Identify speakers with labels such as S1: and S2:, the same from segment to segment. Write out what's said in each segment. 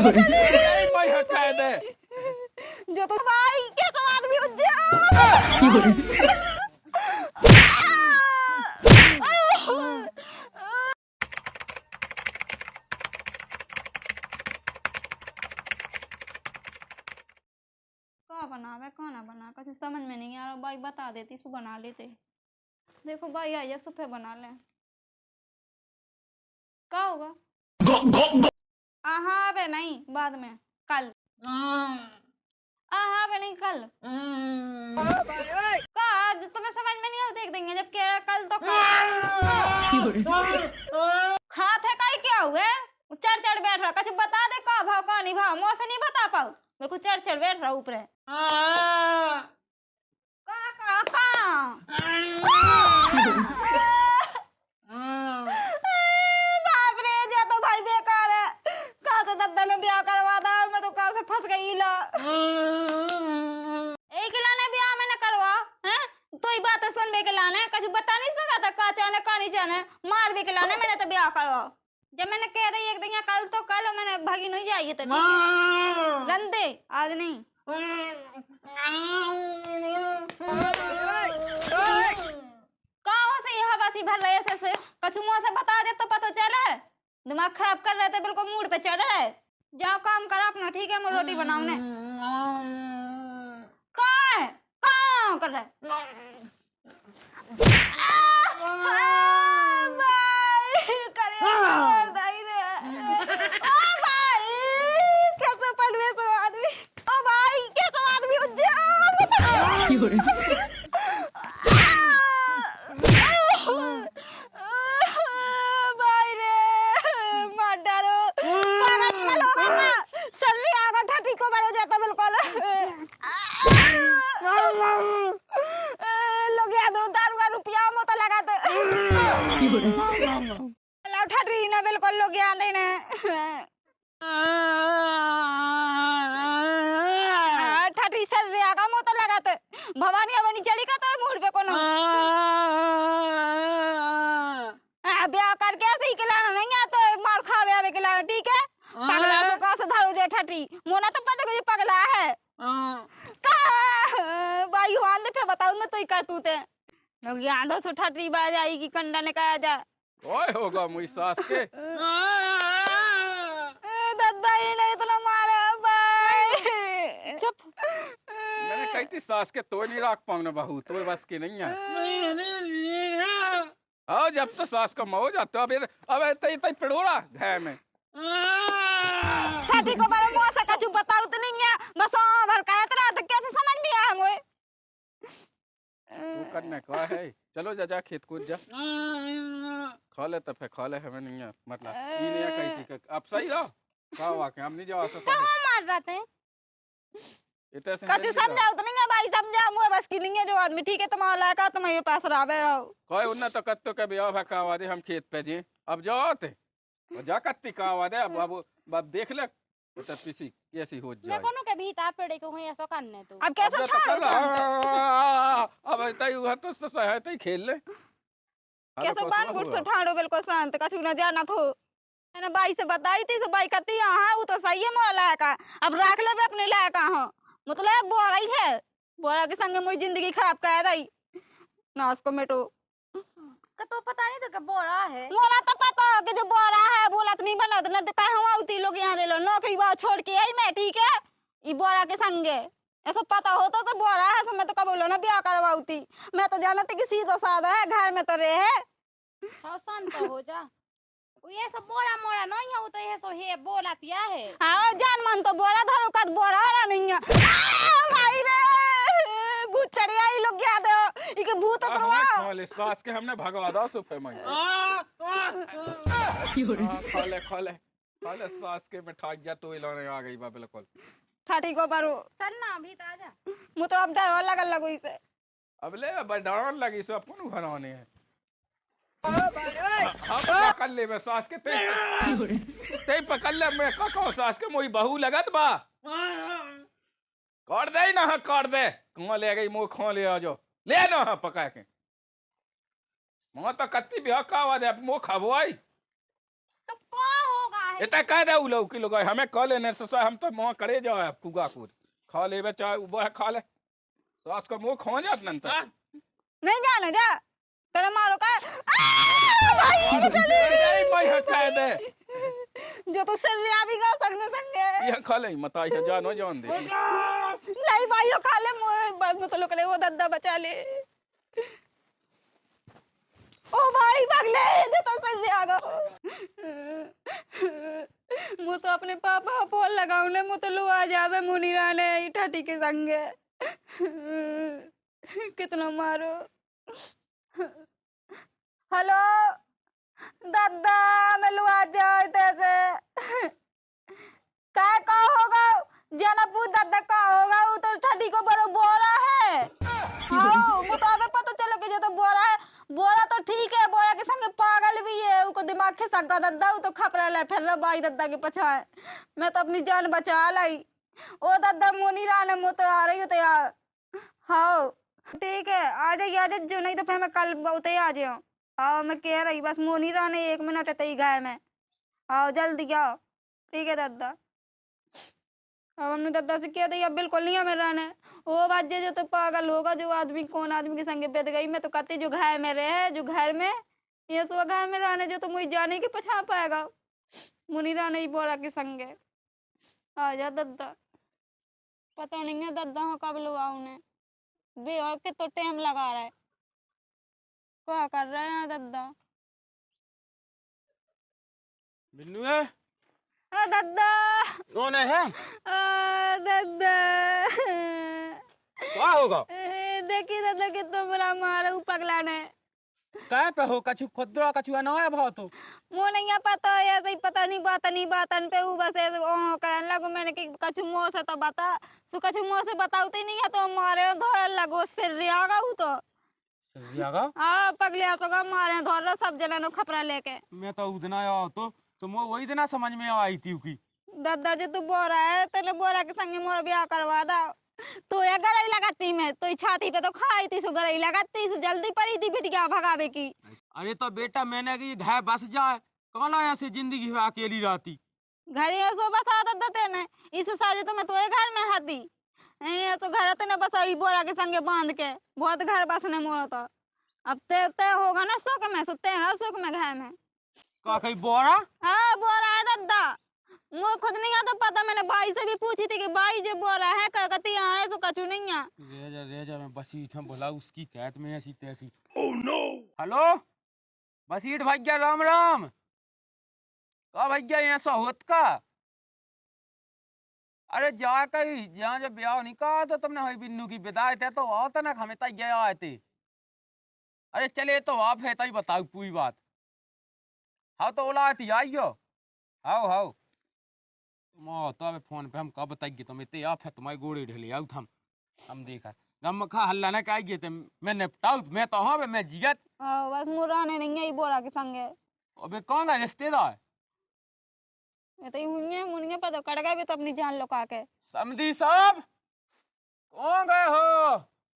S1: यही मैं हटा दे
S2: जो तो भाई के तो आदमी हो जा का बनावे का ना बना कुछ समझ में नहीं आ रहा भाई बता देती सु बना लेते देखो भाई आइए सुफे बना ले का होगा हाँ बे नहीं बाद में कल हाँ बे नहीं कल का आज तुम्हें समझ में नहीं आ देख देंगे जब कह रहा कल तो खाते का ही क्या हुए चढ़ चढ़ बैठ रहा कुछ बता दे का भाव का नहीं भाव मुँह से नहीं बता पाऊ मेरे को चढ़ चढ़ बैठ रहा ऊपर बाप रे जा तो भाई बेकार है कहा तो दद्दा ने ब्याह करवा था मैं तो कहा से फंस गई ला एक लाने ब्याह में न करवा हैं तो ही बात सुन बे के लाने कुछ बता नहीं सका था का चाहने का नहीं चाहने मार बे के लाने मैंने तो ब्याह करवा जब मैंने कह दी एक दिन कल तो कल मैंने भागी नहीं जाइए तो लंदे आज नहीं कहाँ से यह हवासी भर रहे से कछु मुँह से बता दे तो पता चले दिमाग खराब कर रहे थे बिल्कुल मूड पे चढ़ रहे जाओ काम करो अपना ठीक है मैं रोटी बनाऊने कहाँ कर रहे बिल्कुल लोग याद ही नहीं ठठी सर रे आगा मो तो लगाते भवानी अबनी चढ़ी का तो मूड पे कोनो ब्याह करके ऐसे ही खिलाना नहीं है तो मार खावे आवे खिलाना ठीक है पगला तो का से धारू दे ठठी मोना तो पता को पगला है का भाई हुआन दे बताऊं मैं तो ही कर तू ते लोग याद से ठठी बाज आई की कंडा ने कहा जा
S1: ओए होगा मुई सास के
S2: दद्दा ही नहीं तो मारा भाई चुप
S1: मैंने कही थी सास के तो नहीं राख पाऊंगा बहू तो बस की नहीं है आओ जब तो सास का मौज आते अब तई तई पिड़ोड़ा घर में
S2: ठठी को बारे मुंह से कछु बताओ तो नहीं है बस भर का इतना तो कैसे समझ में आया मोए
S1: तू करने का है चलो जा खेत कूद जा खा ले तब खा ले हमें नहीं है मतलब ई नहीं कही थी अब सही रहो का वाके हम नहीं जावा सकते
S2: कहां मार रहे थे
S1: इतने से
S2: कछु समझाओ तो नहीं है भाई समझा मुंह बस की नहीं है जो आदमी ठीक है तुम्हारा लायका तुम्हारे पास रावे हो
S1: कोई उन्ना तो कत्तो के बियाह भका वादे हम खेत पे जी अब जाओ ते जा कत्ती का वादे अब देख ले तो पीसी कैसी हो जाए
S3: मैं कोनो के भीता पेड़े को हुई ऐसा करने तो
S2: अब कैसे ठाड़ो
S1: अब तई हुआ तो है तई खेल ले
S2: कैसे बान गुट से ठाड़ो बिल्कुल शांत कछु न जाना थो मैंने भाई से बताई थी से भाई कहती हां वो तो सही है मोरा लायका अब रख ले अपने लायका हां मतलब बोरा ही है बोरा के संग मोई जिंदगी खराब कर दई नास को मेटो
S3: का तो पता नहीं तो का बोरा है
S2: मोला तो पता है कि जो बोरा है बोलत नहीं बनत न तो कहवा उती लोग यहां ले लो नौकरी बा छोड़ के आई मैं ठीक है ई बोरा के संगे ऐसा पता होता तो बोरा है मैं तो कब बोलो ना ब्याह करवाउती मैं तो जानती कि सीधा साधा है घर में तो रहे है
S3: शांत हो जा वो ये सब बोरा मोरा नहीं है वो तो ये सो है बोला पिया है
S2: हां जान मन तो बोरा धरो का बोरा वाला नहीं है भाई रे भूत चढ़ी आई लोग याद है इके भूत तो
S1: खाले सास के हमने भगवा दो सुफे में खाले सास के मिठाई जा तो इलाने आ गई बा बिल्कुल
S2: ठाठी को बारो
S3: चल ना अभी तो आजा
S2: मु तो अब डर लगल लगो इसे
S1: अब ले बड़ान लगी सब कौन घराने है हम पकड़ ले मैं सास के ते पकड़ ले मैं का सास के मोई बहू लगत बा कर दे ना कर दे कहां ले गई मुंह खा ले आ जाओ ले ना पका के मुंह तो कत्ती भी हकावा दे मुंह खाबो आई
S3: सब का होगा है
S1: इतना कह दे उलो कि लोग हमें कह लेने से हम तो मुँह करे जाओ आप कुगा कूद खा ले चाहे वो है खा ले सास का मुँह खो जात नंतर
S2: नहीं जाना जा तेरे मारो का
S1: मैं हटा दे
S2: जो तो सर रिया भी गा सकने संगे
S1: ये खा ले मत आई जानो जान दे
S2: नहीं भाई यो खा ले मैं तो लोग वो दद्दा बचा ले ओ भाई भाग ले जो तो सर रिया गा मु तो अपने पापा फोन लगाऊ ले मु तो लो आ जावे मुनीरा ने इठाटी के संगे कितना मारो हेलो दादा मैं लो आ जाए तैसे काय का होगा जनकपुर दादा का होगा वो तो ठंडी को बड़ो बोरा है हाँ मुताबिक पता चले कि जो तो बोरा है बोरा तो ठीक है बोरा के संगे पागल भी है उसको दिमाग के सगा दादा वो तो खपरा ले फिर रबाई दादा के पछाए मैं तो अपनी जान बचा लाई ओ दादा मुनी राने मुँह तो आ रही हो तो यार हाँ ठीक है आ जाइए जो नहीं तो फिर मैं कल बहुत ही आ जाऊँ हाँ मैं कह रही बस मोनी राने 1 मिनट है तई गाय में आओ जल्दी आओ ठीक है दादा अब हमने दादा से कह दिया बिल्कुल नहीं हमें रहना है वो बात जो तो पागल होगा जो आदमी कौन आदमी के संगे बेद गई मैं तो कहती जो घर में रहे जो घर में ये तो घर में रहने जो तो मुझे जाने के पछा पाएगा मुनी राने ही बोरा के संगे आ जा दादा पता नहीं है दादा हो कब लो उन्हें बे और के तो टाइम लगा रहा है क्या कर रहे हैं दादा
S4: बिन्नू है
S2: दादा
S4: कौन है
S2: दादा
S4: क्या होगा
S2: देखिए दादा कि तो बड़ा मारा पगला ने
S4: काय पे हो कछु खुदरा कछु अनाया भाव तो
S2: मो नहीं पता ऐसे ही पता नहीं बातन पे वो बस ऐसे ओ करने लगो मैंने कि कछु मुंह से तो बता सु कछु मुंह से बताऊते नहीं है तो मारे धोर लगो सिर रियागा वो तो
S4: सरियागा
S2: हां पगले तो गा मारे धोर सब जना नो खपरा लेके
S4: मैं तो उदना आया तो मैं वही दिन समझ में आई थी की
S2: दादा जी तू बोरा है तेरे बोरा के संगे मोर ब्याह करवा दा तो या गरई लगाती मैं तो छाती पे तो खाई थी सु गरई लगाती सु जल्दी पड़ी थी बिटिया भगावे की
S4: अरे तो बेटा मैंने की घर बस जाए कौन आया से जिंदगी में अकेली रहती
S2: घर ये सो बसा दादा तेने इस साजे तो मैं तो घर में हती ये तो घर तने बसाई बोरा के संगे बांध के बहुत घर बसने मोर तो अब ते होगा ना सुख में सुते ना सुख में घर में
S4: का कहीं बोरा
S2: हाँ बोरा है दादा मुझे खुद नहीं आता पता मैंने भाई से भी पूछी थी कि भाई जो बोरा है कहती है तो कछु नहीं है
S4: रेजा मैं बसीठ हम बोला उसकी कैद में ऐसी तैसी ओह नो हेलो बसीठ भैया राम राम का भैया ऐसा होत का अरे जा कहीं जहाँ जब ब्याह नहीं कहा तो तुमने हई बिन्नू की विदाई थे तो आओ ना हमें तक गया आए थे अरे चले तो आप है तई बताओ पूरी बात हाँ तो ओला थी आइयो हाओ हाओ तुम तो अब फोन पे हम कब बताइए तुम इतने आप है तुम्हारे गोड़े ढले आओ हम देखा गम खा हल्ला ना क्या गए थे मैं निपटाऊ मैं तो हाँ मैं जियत
S2: बस मुराने नहीं है बोरा के संगे
S4: अबे कौन का रिश्तेदार
S2: मैं तो हुई मुनिया पता कट गए भी तो अपनी जान लुका के
S4: समधी साहब कौन गए हो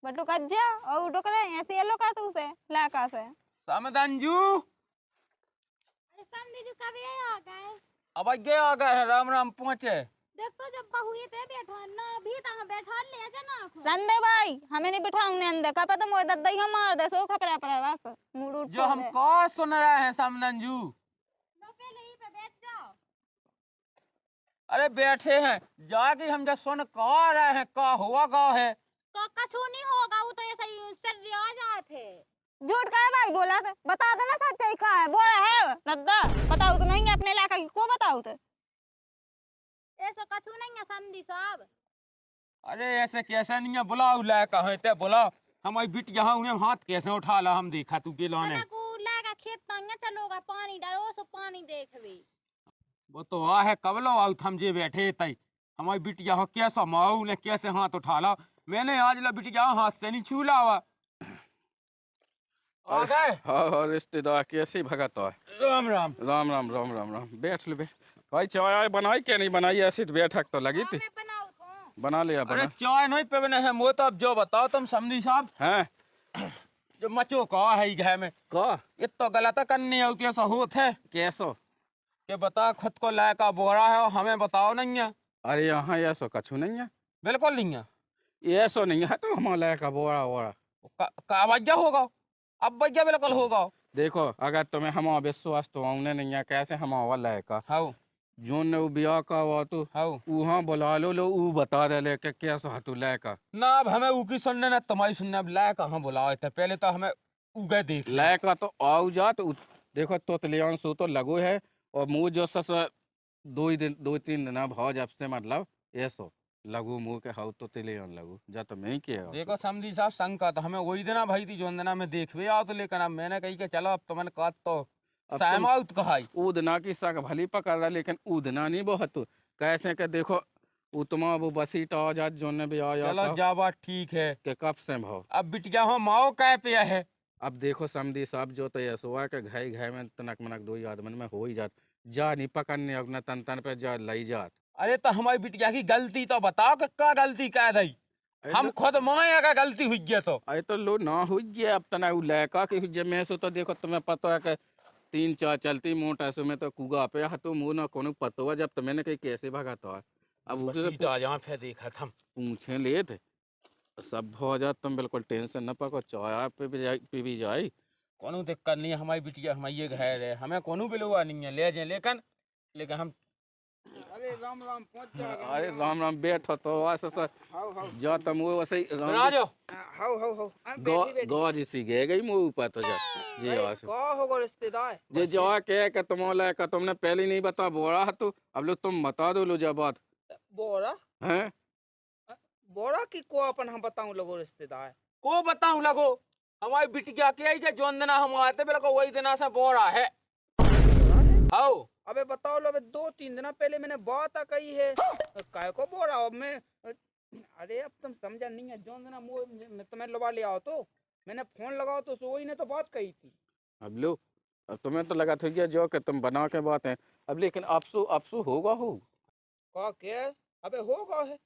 S2: बटू कज्जा और डुक रहे ऐसे ये लोग का तू से लाका से
S4: समदंजू
S3: अरे समझी जो कभी आ गए
S4: अब आगे आ गए हैं राम राम पहुंचे
S3: देखो जब बहुए थे बैठा ना भी ता बैठा ले जा ना
S2: रंदे भाई हमें नहीं बिठाऊंगे अंदर का पता मोर दद्दा ही मार दे सो खपरा पर बस मूड उठ
S4: जो हम कौन सुन रहे हैं समदंजू
S3: लो पहले ही पे बैठ जाओ
S4: अरे बैठे हैं जाके हम जो सुन कह रहे हैं का हुआ गाँव है
S3: तो कछु नहीं होगा वो तो ऐसा ही सर रिया जाते
S2: झूठ का है भाई बोला था बता देना सच्चाई का है बोला है दद्दा बताओ तो नहीं है अपने इलाका की को बताओ तो
S3: ऐसा कछु नहीं है समझी साहब
S4: अरे ऐसे कैसे नहीं है बुलाओ ला कहे ते बुलाओ हमारी बिट यहाँ उन्हें हाथ कैसे उठा ला हम देखा तू के लाने
S3: को लागा खेत तंगे चलोगा पानी डालो सो पानी देखबे
S4: वो तो आ है कब लो आओ थम जे बैठे तई हमारी बिट यहाँ कैसा माऊ ने कैसे हाथ उठा ला मैंने आज ला बिट यहाँ हाथ से नहीं छू ला हुआ आ गए
S1: हाँ रिश्तेदार कैसी भगत है
S4: राम राम
S1: राम राम राम राम राम बैठ ले भाई चाय बनाई क्या नहीं बनाई ऐसी बैठक तो लगी थी
S3: मैं बनाऊं तो
S1: बना लिया
S4: अरे
S1: बना
S4: चाय नहीं पीने है वो तो अब जो बताओ तुम समझी साहब
S1: हैं
S4: जो मचो का है घर में
S1: का
S4: ये तो गलत करनी होती है ऐसा होत है
S1: कैसो
S4: कि बता खुद को लायका बोरा है और हमें बताओ नहीं है।
S1: अरे यहाँ ये सो कछु नहीं है,
S4: बिल्कुल नहीं है।
S1: ये सो नहीं है तो हमारा का बोरा वोरा।
S4: का वजह होगा, अब वजह बिल्कुल होगा।
S1: देखो अगर तुम्हें हमारा विश्वास तो आउने नहीं है, कैसे हमारा लायका
S4: हाँ
S1: जो ने वो ब्याह का हुआ तो
S4: हाँ
S1: वहाँ बुला लो ऊ बता दे ले के कैसा हाथू लायका।
S4: ना, अब हमें ऊकी सुनने ना तुम्हारी सुनने, अब लायका हम बुलाए थे पहले तो हमें उगे देख ले।
S1: लायका तो आओ जा तो देखो तो तलियान सो तो लगो है और मुँह जो सस 2-3 दिन भाव जब से मतलब ये सो लगू मुँह के हाउ तो तलियान लगू जा तो मैं ही किया।
S4: देखो समझी साहब शंका तो हमें वही देना भाई थी जो दिना में देखवे आओ तो, लेकिन अब मैंने कही कि चलो अब तो मैंने कहा तो
S1: अब
S4: सहमाउत कहाई
S1: ऊदना की साग भली पकड़ रहा लेकिन ऊदना नहीं बहुत कैसे के देखो उतमा वो बसीटा आ जा जो ने भी आया
S4: चलो जा बात ठीक है।
S1: के कब से भाव।
S4: अब बिटिया हो माओ कह पे है।
S1: अब देखो समधी साहब जो तो यशुआ के घाई घाई में तनक मनक 2 आदमी में हो ही जात जा नहीं पकड़ने अपना तन तन पे जा लई जात।
S4: अरे तो हमारी बिटिया की गलती तो बताओ कि क्या गलती कह दी, हम खुद माए का गलती हुई गया तो।
S1: अरे तो लो ना हुई गया अब तना उ लड़का के हुई मैं सो तो देखो तुम्हें पता है कि 3-4 चलती मोटा सो में तो कुगा पे हाथों मुंह ना कोनो पतो जब तो मैंने कही कैसे भगा तो अब उसे
S4: बसीटा यहाँ पे देखा था
S1: पूछे ले थे सब हो जात तुम बिल्कुल टेंशन न पको चाय पे भी जाए
S4: कोनो दिक्कत नहीं है। हमारी बिटिया हमारे घर है, हमें कोनो बिलुआ नहीं है, ले जाए लेकिन लेकिन हम।
S1: अरे राम राम पहुंच जा। अरे राम राम बैठो तो ऐसा जा तुम वो वैसे
S4: आ जाओ।
S1: गौ जी सी गई मुंह ऊपर तो जा जी आस
S5: का होगा रिश्तेदार
S1: जे जो कह के तुम का तुमने पहले नहीं बता बोरा तो अब लो तुम बता दो लो जब बात
S5: बोरा
S1: हैं
S5: बोरा की को अपन हम बताऊं लोगो रिश्तेदार
S4: को बताऊं लगो हमारी बिटिया के आई जोन दिना हम आते बिल्कुल वही दिना से बोरा है। आओ
S5: अबे बताओ लो, अबे 2-3 दिन पहले मैंने बात कही है काय को बोरा अब मैं। अरे अब तुम समझा नहीं है, जोन दिना मैं तुम्हें लगा ले आओ तो मैंने फोन लगाओ तो वही ने तो बात कही थी।
S1: अब लो अब तुम्हें तो लगा था जो कि तुम बना के बात है अब लेकिन अफसू होगा हो
S5: का केस अबे होगा है।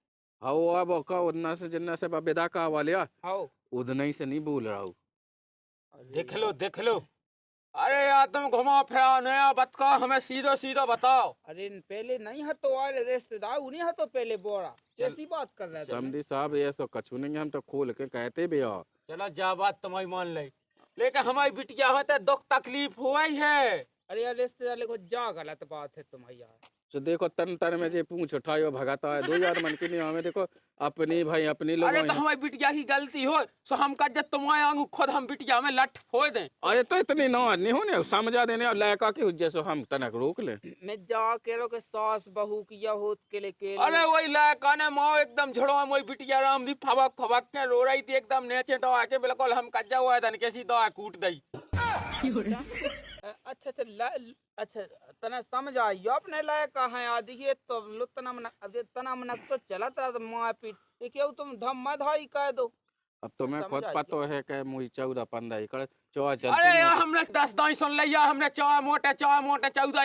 S1: हाओ अब का उदना से जिन्ना से बेदा का वाले
S5: आओ
S1: उदना ही से नहीं बोल रहा हूँ।
S4: देख लो देख लो। अरे यार तुम घुमा फिरा नया बत का हमें सीधो सीधो बताओ।
S5: अरे पहले नहीं है तो आए रिश्तेदार उन्हीं है तो पहले बोरा कैसी बात कर रहे थे।
S1: समझी साहब ये सब कछु नहीं हम तो खोल के कहते भी आओ।
S4: चलो जा बात तुम्हारी मान ले, लेकिन हमारी बिटिया होते दुख तकलीफ हुआ ही है।
S5: अरे यार रिश्तेदार देखो जा गलत बात है तुम्हारी यार।
S1: तो देखो तन तन में जे पूछ उठायो भगाता है 2 यार मन की नहीं हमें देखो अपनी भाई अपनी लोग।
S4: अरे तो हमारी बिटिया की गलती हो सो हम कह जब तुम्हारे आंगू खुद हम बिटिया में लठ फोड़ दें।
S1: अरे तो इतनी ना नहीं होने समझा देने और लड़का की हुज्जे से हम तनक रोक ले।
S5: मैं जा कह रहा हूँ कि सास बहू किया हो के लिए
S4: अरे वही लड़का ने माँ एकदम झड़वा मोई बिटिया राम दी फबक फबक के रो रही थी एकदम नेचे टवा के बिल्कुल हम कज्जा हुआ धन कैसी दवा कूट दी।
S5: अच्छा अच्छा तना समझ आई अपने लायक कहाँ है आदि ये तो लो तना मन अब ये तना मन तो चला था मार पीट ये क्यों तुम धम्मा धाई कह दो।
S1: अब तुम्हें खुद पता है कि मुई 14-15 एकड़ चौआ चल।
S4: अरे यार हमने 10 दाई सुन लिया, हमने चौआ मोटे 14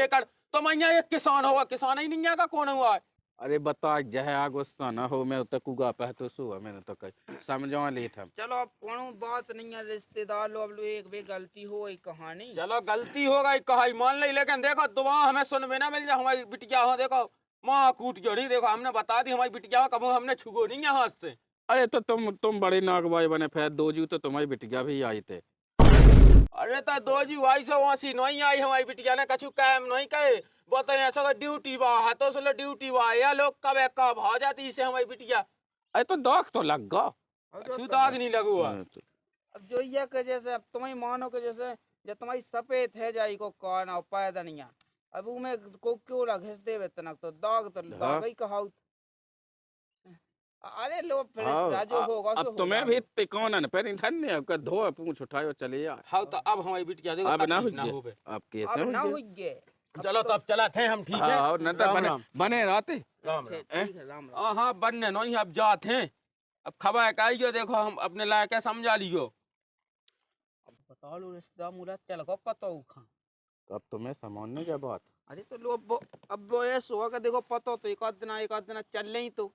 S4: एकड़ तो मैं एक किसान हुआ, किसान ही नहीं है का कौन हुआ।
S1: अरे बता जहे आ गुस्सा ना हो मैं तक उगा पे तो सु मैंने तो कह समझवा ले था।
S5: चलो अब कोनो बात नहीं है रिश्तेदार लो अब लो एक भी गलती हो एक कहानी।
S4: चलो गलती हो गई कहाई मान ली, लेकिन देखो दुआ हमें सुनने ना मिल जाए हमारी बिटिया हो देखो माँ कूट जो नहीं देखो हमने बता दी हमारी बिटिया कबू हमने छुगो नहीं है हाथ से।
S1: अरे तो तुम बड़ी नागबाई बने फिर 2 जू तो तुम्हारी बिटिया भी आई थे।
S4: अरे तो 2 जी आई सो वासी नहीं आई हमारी बिटिया ने कछु काम नहीं कहे वो तो ऐसा का ड्यूटी बा हाथों से ड्यूटी बा या लोग कब हो जाती इसे हमारी बिटिया।
S1: अरे तो दाग तो लग गया
S4: कछु दाग नहीं लगू हुआ।
S5: अब जो ये के जैसे अब तुम्हें मानो के जैसे जब तुम्हारी सफेद है जाई को कौन और पैदा नहीं है अब उमे को क्यों ला घिस देवे तनक तो दाग ही कहाउत। अरे लो फिर जो होगा
S1: अब तुम्हें भी तिकोना न पर धन्य अब का धो पूछ उठायो चले यार।
S4: हाँ तो अब हमारी बिटिया देखो
S1: अब ना
S4: हो
S1: हो अब कैसे
S5: अब ना
S1: हो
S5: हो गए।
S4: चलो तो अब चला थे हम ठीक है।
S1: हां न तो बने रहते
S4: राम
S5: ठीक है राम राम।
S4: हाँ हाँ बनने नहीं अब जाते हैं अब खबर काइयो देखो हम अपने लायक समझा लियो।
S5: अब बता लो रिश्तेदार मुरा चल को पता खा
S1: अब तुम्हें सामान्य क्या बात।
S5: अरे तो लो अब वो ऐसा हुआ कि देखो पता तो एक आध दिन चल रही तो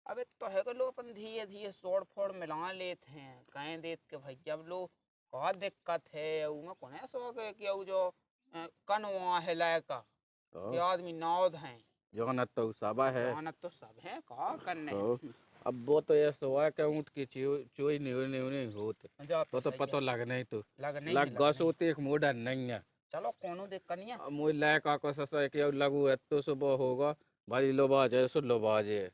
S5: अबे तो है लो अपन धीरे धीरे सोड़ फोड़ मिला लेते हैं कहें देख के भाई अब लो बहुत दिक्कत है उसमें कौन है सो के कि जो कनवा है लायका ये आदमी नौद हैं
S1: जगन्नाथ तो साबा है
S5: जानत तो सब है कहा करने
S1: तो अब वो तो ये सोआ के ऊँट की चोई नहीं होत
S5: जा
S1: तो
S5: सही
S1: पतो
S5: है।
S1: लग नहीं तो
S5: लग नहीं
S1: लग गस होते एक मोड़ा नहीं है
S5: चलो कोनो देख कनिया
S1: मोई लायक आको ससा एक लगू है तो सुबह होगा भाई लोबा जाए सो लोबा जाए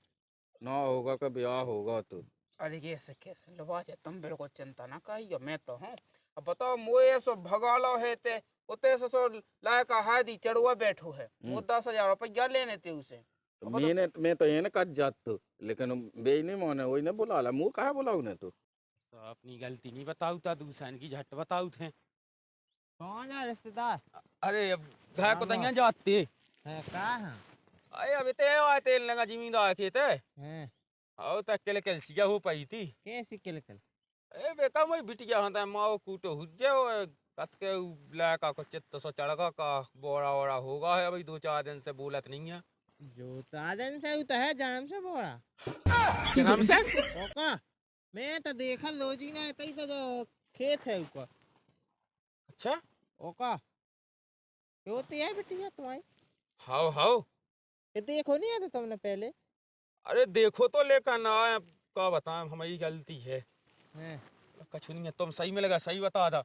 S1: ना होगा का ब्याह होगा तो
S5: अरे कैसे लवा जे तुम बिल्कुल चिंता ना कहियो मैं तो हूँ अब बताओ मोए सो भगालो है ते उते से सो लायका हादी चढ़ुआ बैठो है वो 10,000 रुपया लेने थे उसे
S1: तो मैं तो ये ना कट जात तो लेकिन बे नहीं माने वही ना बुला ला मुँह कहाँ बुलाऊ ने तो
S4: सब अपनी गलती नहीं बताऊ था दूसरा की झट बताऊ थे
S6: कौन है रिश्तेदार
S4: अरे अब घर को तैयार जाते
S6: है कहाँ है
S4: अरे अभी ते आए तेल लगा जिमींदार खेते
S6: हैं
S4: आओ तक के लिए सिया हो पाई थी
S6: कैसी किलकल
S4: ए बेका मैं बिटिया हंता माओ कूटो हुज्जे कत के लायका को चित्त सो चढ़गा का बोरा वोरा होगा है अभी 2-4 दिन से बोलत नहीं है
S6: जो ताजन से उत है जन्म से बोला
S4: जन्म से
S6: ओका मैं तो देखा लोजी ना तई तो खेत है ऊपर
S4: अच्छा
S6: ओका होती है बिटिया तुम्हारी
S4: हाउ हाउ
S6: ये देखो नहीं आता तुमने पहले
S4: अरे देखो तो लेकर ना आए अब का बताएं हमारी गलती है
S6: हैं
S4: कछ नहीं है तुम सही में लगा सही बता दा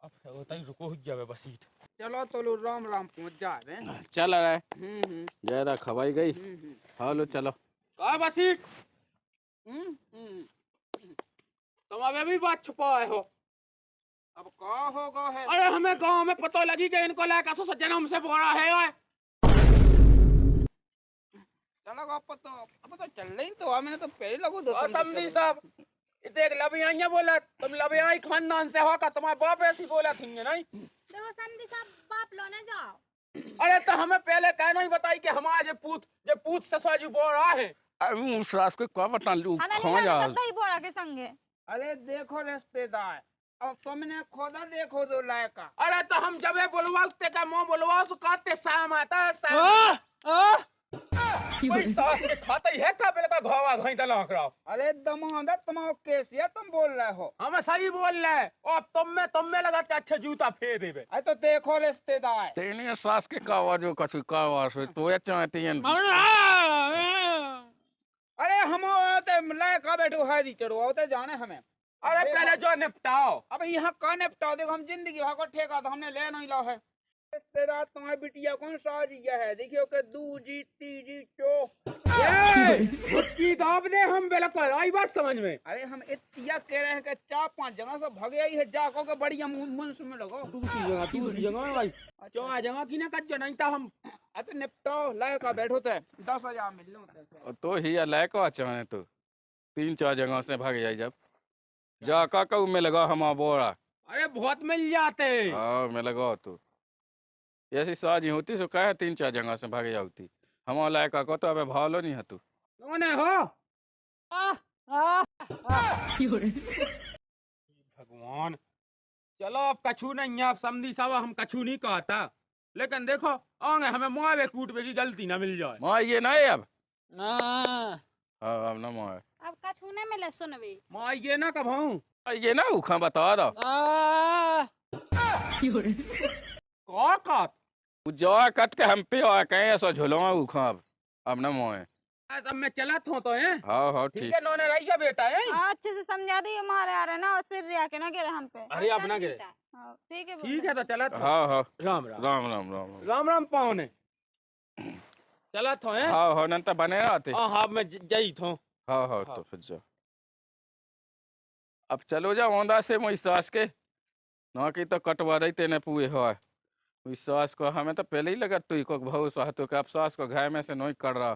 S4: अब होता ही रुको हो जावे बस सीट
S5: चलो तो लो राम राम पहुंच जा रहे हैं
S1: चल रहा है
S5: हम्म
S1: जयरा खवाई गई
S5: हम्म
S1: हालो चलो
S4: का बस सीट
S5: हम्म
S4: तुम अबे भी बात छुपाए हो
S5: अब का होगा है
S4: अरे हमें गांव में पता लगी कि इनको लायक सो जन्म से बोरा है ओए
S5: चलो अब तो चल रही तो मैंने तो पहले लगो दो
S4: और समझी साहब देख लबियाइया बोला तुम लबियाई खानदान से हो का तुम्हारे बाप ऐसी बोला थी नहीं
S3: देखो समझी साहब बाप लो ना जाओ
S4: अरे तो हमें पहले कहना ही बताई कि हमारे पूत से साजू बोरा है
S1: अरे उस रात को क्या बता लू
S2: हमें
S1: खा
S2: नहीं
S1: जा
S2: लगता ही बोरा के संगे
S5: अरे देखो रिश्तेदार अब तुमने खुदा देखो दो लायका
S4: अरे तो हम जब बोलवाओ ते का मुंह बोलवाओ तो कहते शाम आता है शाम कोई सास के खाता ही है का पहले का घोवा घई तला रहा
S5: अरे दमादा तुम्हारा कैसे तुम बोल रहे हो
S4: हम सही बोल रहे हैं और तुम में लगा के अच्छे जूता फेर देबे
S5: अरे तो देखो रिश्तेदार
S1: तेरी सास के का आवाज हो कसु का आवाज हो तो ये चाहती है
S5: अरे हम होते लायका बैठो है दी चढ़ो होते जाने हमें
S4: अरे पहले जो निपटाओ
S5: अब यहाँ का निपटा देखो हम जिंदगी भर को ठेका तो हमने ले नहीं ला है रिश्तेदार तुम्हारी बिटिया कौन सा जिया है देखियो के दूजी तीजी चो
S4: उसकी दाब दे हम बिल्कुल आई बात समझ में
S5: अरे हम इतिया कह रहे हैं कि 4-5 जगह से भगे आई है जाको के बढ़िया मुंह में लगो
S4: दूसरी जगह में भाई जो आ जगह की ना कट जो नहीं था हम
S5: अरे निपटाओ लायका बैठो थे 10,000 मिल लो
S1: तो ही लायक चाहे तो 3-4 जगह से भाग जाए जब जा का में लगा हम बोरा
S4: अरे बहुत मिल जाते
S1: हाँ में लगा तो ऐसी साजी होती सो कहे 3-4 जगह से भाग जाती हमारा लायक को तो अबे भालो नहीं है तू
S4: कौन है हो भगवान चलो अब कछू नहीं है अब समझी साहब हम कछू नहीं कहता लेकिन देखो आगे हमें मुआवे कूटवे की गलती ना मिल जाए
S1: माँ ये नहीं अब
S6: हाँ
S1: हाँ अब ना माँ
S3: अब कछूने में ले सुनबी
S4: माँ ये ना कब हूँ
S1: ये ना उखा बता दो
S4: का
S1: जो कट के हम पे आ कहीं ऐसा झुलवा उखा अब ना मोए
S4: अब मैं चला था तो है
S1: हाँ हाँ
S4: ठीक
S1: ठीक
S4: है नौने रही है बेटा है
S2: अच्छे से समझा दी हमारे आ रहे ना और सिर रिया के ना गिरे हम पे
S4: अरे अपना गिरे
S2: हाँ, ठीक है
S4: ठीक है तो चला था
S1: हाँ हाँ
S4: राम राम
S1: राम राम राम
S4: राम राम पाहुने चला था है
S1: हाँ हाँ नंतर बने आते
S4: हाँ मैं जई था
S1: हाँ हाँ तो फिर जाओ अब चलो जा औंदा से मोई सास के ना की तो कटवा दई तेने पुए हो सास को हमें तो पहले ही लगा तू को भाव तो के अब सास को घाय में से नहीं कर रहा